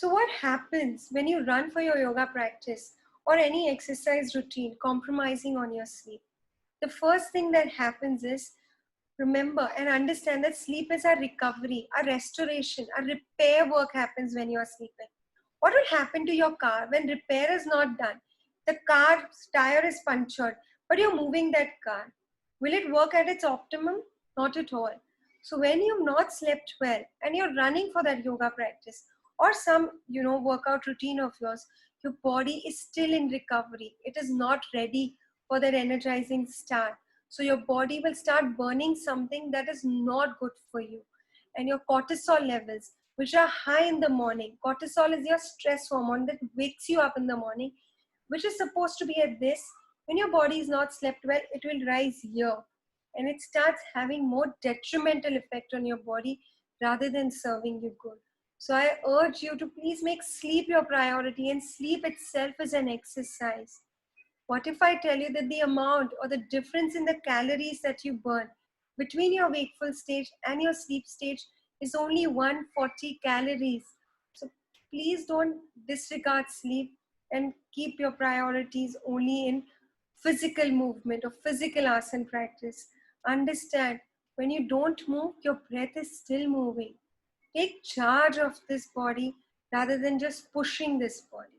So what happens when you run for your yoga practice or any exercise routine compromising on your sleep? The first thing that happens is remember and understand that sleep is our recovery, our restoration, our repair work happens when you are sleeping. What will happen to your car when repair is not done? The car's tire is punctured, but you're moving that car. Will it work at its optimum? Not at all. So when you've not slept well and you're running for that yoga practice or some, workout routine of yours, your body is still in recovery. It is not ready for that energizing start. So your body will start burning something that is not good for you. And your cortisol levels, which are high in the morning. Cortisol is your stress hormone that wakes you up in the morning, which is supposed to be at this. When your body is not slept well, it will rise here. And it starts having more detrimental effect on your body rather than serving you good. So I urge you to please make sleep your priority, and sleep itself is an exercise. What if I tell you that the amount or the difference in the calories that you burn between your wakeful stage and your sleep stage is only 140 calories? So please don't disregard sleep and keep your priorities only in physical movement or physical asana practice. Understand, when you don't move, your breath is still moving. Take charge of this body rather than just pushing this body.